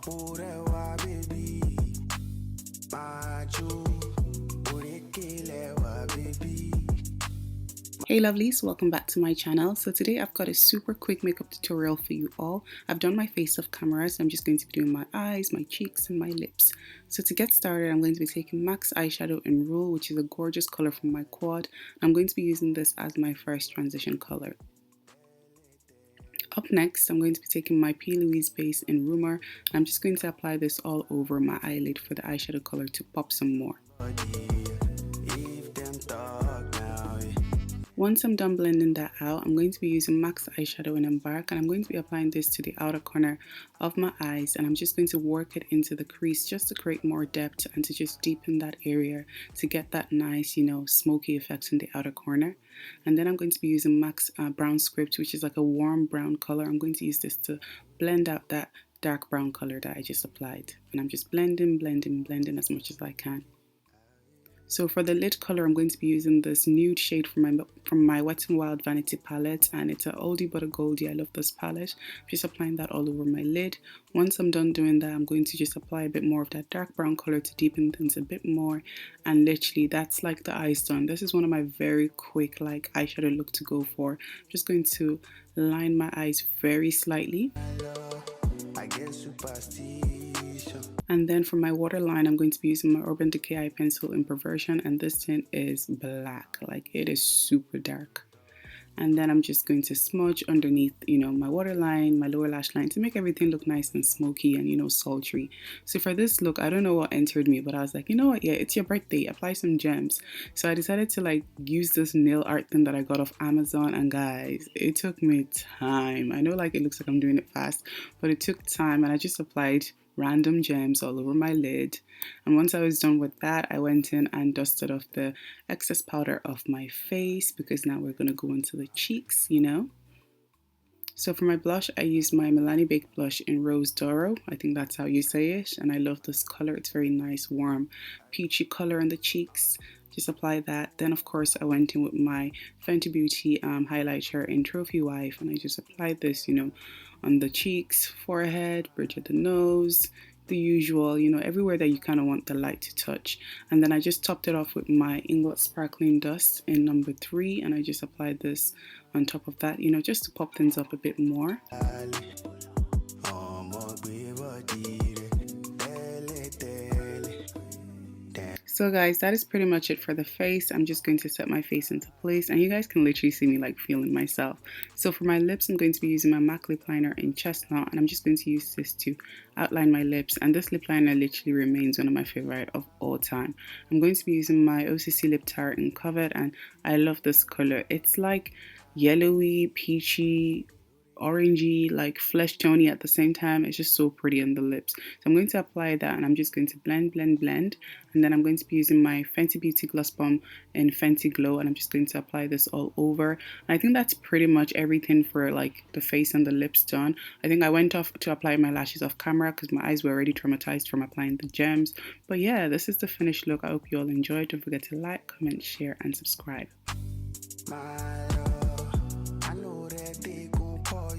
Hey lovelies, welcome back to my channel. So today I've got a super quick makeup tutorial for you all. I've done my face off camera, so I'm just going to be doing my eyes, my cheeks and my lips. So to get started, I'm going to be taking MAC's eyeshadow in Rule, which is a gorgeous color from my quad. I'm going to be using this as my first transition color. Up next, I'm going to be taking my Louise base in Rumour, and I'm just going to apply this all over my eyelid for the eyeshadow color to pop some more. Once I'm done blending that out, I'm going to be using MAC's eyeshadow in Embark, and I'm going to be applying this to the outer corner of my eyes, and I'm just going to work it into the crease just to create more depth and to just deepen that area to get that nice, smoky effect in the outer corner. And then I'm going to be using MAC's brown script, which is like a warm brown color. I'm going to use this to blend out that dark brown color that I just applied, and I'm just blending as much as I can. So for the lid color, I'm going to be using this nude shade from my Wet n Wild Vanity palette, and it's an oldie but a goldie. I love this palette. I'm just applying that all over my lid. Once I'm done doing that, I'm going to just apply a bit more of that dark brown color to deepen things a bit more, and literally that's like the eyes done. This is one of my very quick eyeshadow look to go for. I'm just going to line my eyes very slightly. And then for my waterline, I'm going to be using my Urban Decay eye pencil in Perversion, and this tint is black, it is super dark. And then I'm just going to smudge underneath, my waterline, my lower lash line to make everything look nice and smoky and, sultry. So for this look, I don't know what entered me, but I was like, you know what, yeah, it's your birthday, apply some gems. So I decided to use this nail art thing that I got off Amazon, and guys, it took me time. I know it looks like I'm doing it fast, but it took time, and I just applied random gems all over my lid. And once I was done with that, I went in and dusted off the excess powder off my face, because now we're going to go into the cheeks, So for my blush, I used my Milani Baked Blush in Rose Doro. I think that's how you say it, and I love this color. It's very nice, warm, peachy color in the cheeks. Just apply that. Then of course I went in with my Fenty Beauty highlighter in Trophy Wife, and I just applied this, on the cheeks, forehead, bridge of the nose, the usual, everywhere that you kind of want the light to touch. And then I just topped it off with my Inglot Sparkling dust in number 3, and I just applied this on top of that, just to pop things up a bit more. So guys, that is pretty much it for the face. I'm just going to set my face into place, and you guys can literally see me feeling myself. So for my lips, I'm going to be using my MAC lip liner in Chestnut, and I'm just going to use this to outline my lips. And this lip liner literally remains one of my favorite of all time. I'm going to be using my OÇC Lip Tar Covet, and I love this color. It's yellowy, peachy, orangey, flesh tony at the same time. It's just so pretty on the lips. So I'm going to apply that, and I'm just going to blend, and then I'm going to be using my Fenty Beauty Gloss Bomb in Fenty Glow, and I'm just going to apply this all over. And I think that's pretty much everything for the face and the lips done. I think I went off to apply my lashes off camera because my eyes were already traumatized from applying the gems. But yeah, this is the finished look. I hope you all enjoyed. Don't forget to like, comment, share and subscribe. Bye.